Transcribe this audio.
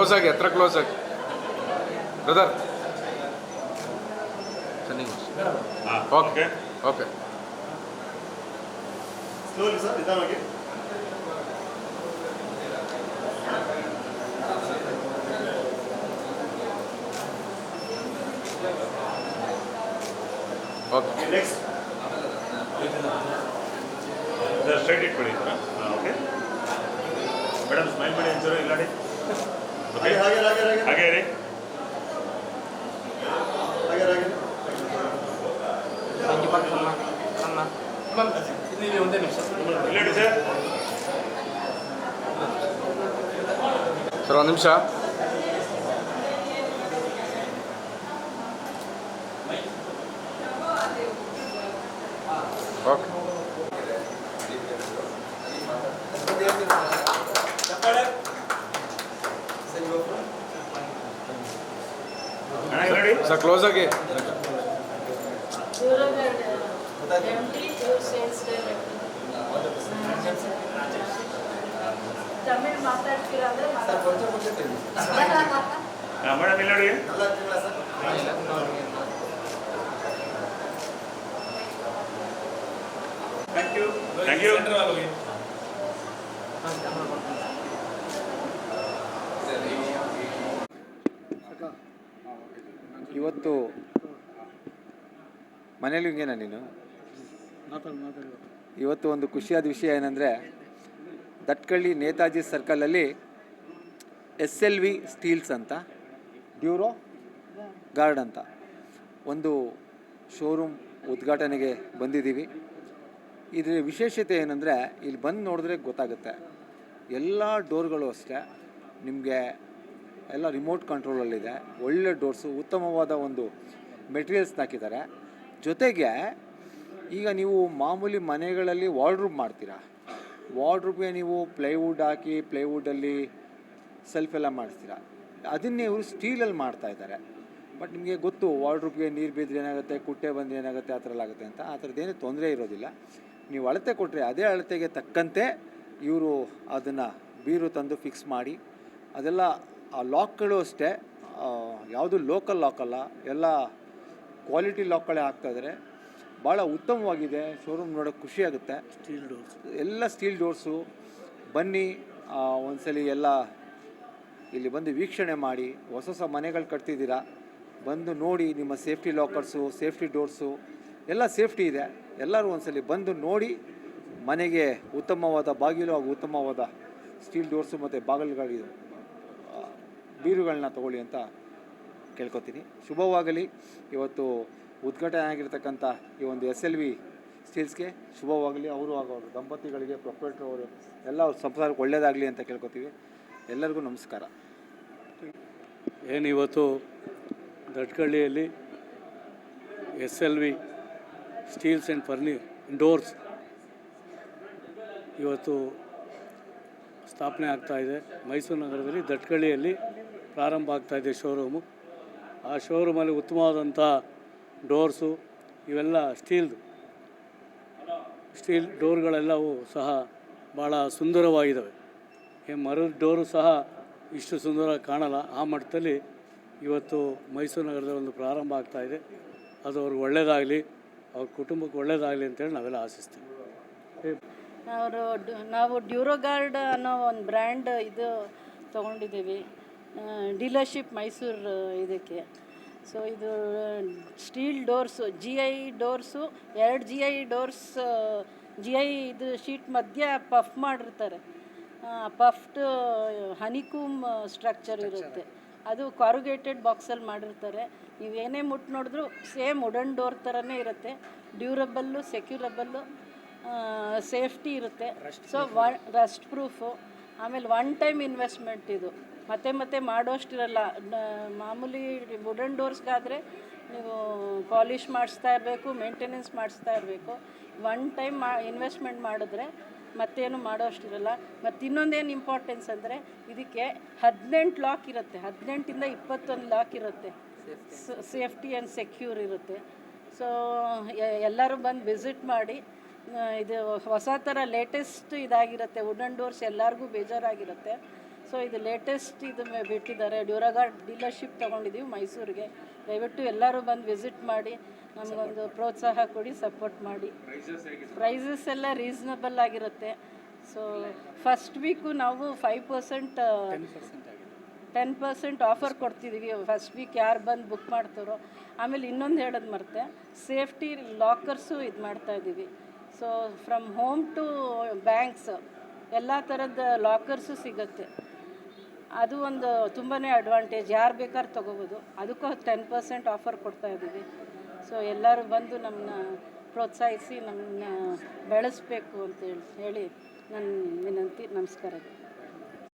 Close ಆಗಿ ಹತ್ರ close ಆಗಿ brother. Okay okay slowly sir, ನಿಧಾನವಾಗಿ. ಓಕೆ ನೆಕ್ಸ್ಟ್ ಸ್ಟ್ರೈಟ್ ಇಟ್ಕೊಳ್ಳಿ ಸರ್. ಓಕೆ ಮೇಡಮ್, ಸ್ಮೈಲ್ ಮಾಡಿ ಒಂಚೂರು ಇಲ್ಲಾಡಿ. ಓಕೆ, ಹಾಗೆ ಹಾಗೆ ಹಾಗೆ ಹಾಗೆ ರೀ, ಹಾಗೆ ಹಾಗೆ ಇಲ್ಲಾಡಿ ಸರ್. ಸರ್ ಒಂದು ನಿಮಿಷ. ಓಕೆ ಸರ್ ಕ್ಲೋಸ್ ಆಗಿ. ತಮಿಳ್ ಮಾತಾಡ್ತೀರಾ ಅಂದ್ರೆ ಮೇಡಮ್ ಇಲ್ಲಿ ನೋಡಿ. Thank you thank you. ಇವತ್ತು ಮನೇಲಿ ಹಿಂಗೇನ ನೀನು? ಇವತ್ತು ಒಂದು ಖುಷಿಯಾದ ವಿಷಯ ಏನಂದರೆ, ದಟ್ಕಳ್ಳಿ ನೇತಾಜಿ ಸರ್ಕಲಲ್ಲಿ SLV ಸ್ಟೀಲ್ಸ್ ಅಂತ, ಡ್ಯೂರೋ ಗಾರ್ಡ್ ಅಂತ ಒಂದು ಶೋರೂಮ್ ಉದ್ಘಾಟನೆಗೆ ಬಂದಿದ್ದೀವಿ. ಇದರ ವಿಶೇಷತೆ ಏನಂದರೆ, ಇಲ್ಲಿ ಬಂದು ನೋಡಿದ್ರೆ ಗೊತ್ತಾಗುತ್ತೆ. ಎಲ್ಲ ಡೋರ್ಗಳು ಅಷ್ಟೇ ನಿಮಗೆ ಎಲ್ಲ ರಿಮೋಟ್ ಕಂಟ್ರೋಲಲ್ಲಿದೆ. ಒಳ್ಳೆ ಡೋರ್ಸು, ಉತ್ತಮವಾದ ಒಂದು ಮೆಟೀರಿಯಲ್ಸ್ನ ಹಾಕಿದ್ದಾರೆ. ಜೊತೆಗೆ ಈಗ ನೀವು ಮಾಮೂಲಿ ಮನೆಗಳಲ್ಲಿ ವಾರ್ಡ್ರೂಮ್ ಮಾಡ್ತೀರಾ, ವಾರ್ಡ್ರೂಮ್ಗೆ ನೀವು ಪ್ಲೈವುಡ್ ಹಾಕಿ ಪ್ಲೈವುಡಲ್ಲಿ ಸೆಲ್ಫ್ ಎಲ್ಲ ಮಾಡಿಸ್ತೀರಾ. ಅದನ್ನೇ ಇವರು ಸ್ಟೀಲಲ್ಲಿ ಮಾಡ್ತಾಯಿದ್ದಾರೆ. ಬಟ್ ನಿಮಗೆ ಗೊತ್ತು, ವಾರ್ಡ್ರೂಮ್ಗೆ ನೀರು ಬಿದ್ದರೆ ಏನಾಗುತ್ತೆ, ಕುಟ್ಟೆ ಬಂದರೆ ಏನಾಗುತ್ತೆ, ಆ ಥರ ಎಲ್ಲ ಆಗುತ್ತೆ ಅಂತ. ಆ ಥರದ್ದೇನು ತೊಂದರೆ ಇರೋದಿಲ್ಲ. ನೀವು ಅಳತೆ ಕೊಟ್ಟರೆ ಅದೇ ಅಳತೆಗೆ ತಕ್ಕಂತೆ ಇವರು ಅದನ್ನು ಬೀರು ತಂದು ಫಿಕ್ಸ್ ಮಾಡಿ, ಅದೆಲ್ಲ ಆ ಲಾಕ್ಗಳು ಅಷ್ಟೇ ಯಾವುದು ಲೋಕಲ್ ಲಾಕ್ ಅಲ್ಲ, ಎಲ್ಲ ಕ್ವಾಲಿಟಿ ಲಾಕ್ಗಳೇ ಹಾಕ್ತಾಯಿದ್ದಾರೆ. ಭಾಳ ಉತ್ತಮವಾಗಿದೆ. ಶೋರೂಮ್ ನೋಡೋಕ್ಕೆ ಖುಷಿಯಾಗುತ್ತೆ. ಸ್ಟೀಲ್ ಡೋರ್ಸ್ ಎಲ್ಲ ಸ್ಟೀಲ್ ಡೋರ್ಸು. ಬನ್ನಿ ಒಂದ್ಸಲಿ ಎಲ್ಲ ಇಲ್ಲಿ ಬಂದು ವೀಕ್ಷಣೆ ಮಾಡಿ. ಹೊಸ ಹೊಸ ಮನೆಗಳು ಕಟ್ತಿದ್ದೀರಾ, ಬಂದು ನೋಡಿ. ನಿಮ್ಮ ಸೇಫ್ಟಿ ಲಾಕರ್ಸು, ಸೇಫ್ಟಿ ಡೋರ್ಸು ಎಲ್ಲ ಸೇಫ್ಟಿ ಇದೆ. ಎಲ್ಲರೂ ಒಂದ್ಸಲಿ ಬಂದು ನೋಡಿ. ಮನೆಗೆ ಉತ್ತಮವಾದ ಬಾಗಿಲು ಹಾಗೂ ಉತ್ತಮವಾದ ಸ್ಟೀಲ್ ಡೋರ್ಸು ಮತ್ತು ಬಾಗಿಲುಗಳಿದೆ ಬೀರುಗಳನ್ನ ತೊಗೊಳ್ಳಿ ಅಂತ ಕೇಳ್ಕೊತೀನಿ. ಶುಭವಾಗಲಿ. ಇವತ್ತು ಉದ್ಘಾಟನೆ ಆಗಿರ್ತಕ್ಕಂಥ ಈ ಒಂದು SLV ಸ್ಟೀಲ್ಸ್ಗೆ ಶುಭವಾಗಲಿ. ಅವರು ಹಾಗೂ ಅವರು ದಂಪತಿಗಳಿಗೆ, ಪ್ರೊಪ್ರೈಟರ್ ಅವರು ಎಲ್ಲ ಅವ್ರ ಸಂಸಾರಕ್ಕೆ ಒಳ್ಳೆಯದಾಗಲಿ ಅಂತ ಕೇಳ್ಕೊತೀವಿ. ಎಲ್ಲರಿಗೂ ನಮಸ್ಕಾರ. ಏನು ಇವತ್ತು ದಟ್ಕಳ್ಳಿಯಲ್ಲಿ SLV ಸ್ಟೀಲ್ಸ್ ಆ್ಯಂಡ್ ಡೋರ್ಸ್ ಇವತ್ತು ಸ್ಥಾಪನೆ ಆಗ್ತಾಯಿದೆ. ಮೈಸೂರು ನಗರದಲ್ಲಿ ದಟ್ಕಳ್ಳಿಯಲ್ಲಿ ಪ್ರಾರಂಭ ಆಗ್ತಾಯಿದೆ ಶೋರೂಮು. ಆ ಶೋರೂಮಲ್ಲಿ ಉತ್ತಮವಾದಂಥ ಡೋರ್ಸು ಇವೆಲ್ಲ ಸ್ಟೀಲ್ ಡೋರ್ಗಳೆಲ್ಲವೂ ಸಹ ಭಾಳ ಸುಂದರವಾಗಿದ್ದಾವೆ. ಮರದ ಡೋರು ಸಹ ಇಷ್ಟು ಸುಂದರವಾಗಿ ಕಾಣಲ್ಲ. ಆ ಮಟ್ಟದಲ್ಲಿ ಇವತ್ತು ಮೈಸೂರು ನಗರದಲ್ಲಿ ಒಂದು ಪ್ರಾರಂಭ ಆಗ್ತಾಯಿದೆ. ಅದು ಅವ್ರಿಗೆ ಒಳ್ಳೆಯದಾಗಲಿ, ಅವ್ರ ಕುಟುಂಬಕ್ಕೆ ಒಳ್ಳೆಯದಾಗಲಿ ಅಂತೇಳಿ ನಾವೆಲ್ಲ ಆಶಿಸ್ತೀವಿ. ನಾವು ಡ್ಯೂರೋಗಾರ್ಡ್ ಅನ್ನೋ ಒಂದು ಬ್ರ್ಯಾಂಡ್ ಇದು ತೊಗೊಂಡಿದ್ದೀವಿ, ಡೀಲರ್ಶಿಪ್ ಮೈಸೂರು ಇದಕ್ಕೆ. ಸೊ ಇದು steel doors, GI doors, 2 GI doors, GI ಇದು ಶೀಟ್ ಮಧ್ಯ ಪಫ್ ಮಾಡಿರ್ತಾರೆ. ಪಫ್ಡ್ ಹನಿಕೂಮ್ ಸ್ಟ್ರಕ್ಚರ್ ಇರುತ್ತೆ. ಅದು ಕಾರುಗೇಟೆಡ್ ಬಾಕ್ಸಲ್ಲಿ ಮಾಡಿರ್ತಾರೆ. ನೀವೇನೇ ಮುಟ್ಟು ನೋಡಿದ್ರು ಸೇಮ್ ವುಡನ್ ಡೋರ್ ಥರನೇ ಇರುತ್ತೆ. ಡ್ಯೂರಬಲ್ಲು, ಸೆಕ್ಯೂರಬಲ್ಲು, ಸೇಫ್ಟಿ ಇರುತ್ತೆ. So Rust proof. ಆಮೇಲೆ 1 ಟೈಮ್ ಇನ್ವೆಸ್ಟ್ಮೆಂಟ್ ಇದು. ಮತ್ತೆ ಮಾಡೋಷ್ಟಿರಲ್ಲ. ಮಾಮೂಲಿ ವುಡನ್ ಡೋರ್ಸ್ಗಾದರೆ ನೀವು ಪಾಲಿಷ್ ಮಾಡಿಸ್ತಾ ಇರಬೇಕು, ಮೇಂಟೆನೆನ್ಸ್ ಮಾಡಿಸ್ತಾ ಇರಬೇಕು. 1 ಟೈಮ್ ಇನ್ವೆಸ್ಟ್ಮೆಂಟ್ ಮಾಡಿದ್ರೆ ಮತ್ತೇನು ಮಾಡೋಷ್ಟಿರಲ್ಲ. ಮತ್ತು ಇನ್ನೊಂದೇನು ಇಂಪಾರ್ಟೆನ್ಸ್ ಅಂದರೆ ಇದಕ್ಕೆ 18 ಲಾಕ್ ಇರುತ್ತೆ. 18ಇಂದ 21 ಲಾಕ್ ಇರುತ್ತೆ. ಸೇಫ್ಟಿ ಆ್ಯಂಡ್ ಸೆಕ್ಯೂರ್ ಇರುತ್ತೆ. ಸೊ ಎಲ್ಲರೂ ಬಂದು ವಿಸಿಟ್ ಮಾಡಿ. ಇದು ಹೊಸ ಥರ ಲೇಟೆಸ್ಟ್ ಇದಾಗಿರುತ್ತೆ. ವುಡನ್ ಡೋರ್ಸ್ ಎಲ್ಲರಿಗೂ ಬೇಜಾರಾಗಿರುತ್ತೆ. ಸೊ ಇದು ಲೇಟೆಸ್ಟ್ ಇದು ಬಿಟ್ಟಿದ್ದಾರೆ. ಡ್ಯೂರಾಗಾರ್ಡ್ ಡೀಲರ್ಶಿಪ್ ತೊಗೊಂಡಿದ್ದೀವಿ ಮೈಸೂರಿಗೆ. ದಯವಿಟ್ಟು ಎಲ್ಲರೂ ಬಂದು ವಿಸಿಟ್ ಮಾಡಿ ನಮಗೊಂದು ಪ್ರೋತ್ಸಾಹ ಕೊಡಿ, ಸಪೋರ್ಟ್ ಮಾಡಿ. ಪ್ರೈಸಸ್ ಎಲ್ಲ ರೀಸನಬಲ್ ಆಗಿರುತ್ತೆ. ಸೊ ಫಸ್ಟ್ ವೀಕು ನಾವು 5% 10% ಆಫರ್ ಕೊಡ್ತಿದ್ದೀವಿ. ಫಸ್ಟ್ ವೀಕ್ ಯಾರು ಬಂದು ಬುಕ್ ಮಾಡ್ತಾರೋ. ಆಮೇಲೆ ಇನ್ನೊಂದು ಹೇಳೋದು ಮರ್ತೆ, ಸೇಫ್ಟಿ ಲಾಕರ್ಸು ಇದು ಮಾಡ್ತಾಯಿದ್ದೀವಿ. So from home to banks ಎಲ್ಲ ಥರದ ಲಾಕರ್ಸು ಸಿಗುತ್ತೆ. ಅದು ಒಂದು ತುಂಬಾ ಅಡ್ವಾಂಟೇಜ್. ಯಾರು ಬೇಕಾದ್ರೂ ತೊಗೋಬೋದು. ಅದಕ್ಕೂ 10% ಆಫರ್ ಕೊಡ್ತಾಯಿದ್ದೀವಿ. ಸೊ ಎಲ್ಲರೂ ಬಂದು ನಮ್ಮನ್ನ ಪ್ರೋತ್ಸಾಹಿಸಿ ನಮ್ಮನ್ನ ಬೆಳೆಸಬೇಕು ಅಂತ ಹೇಳಿ ನನ್ನ ವಿನಂತಿ. ನಮಸ್ಕಾರ.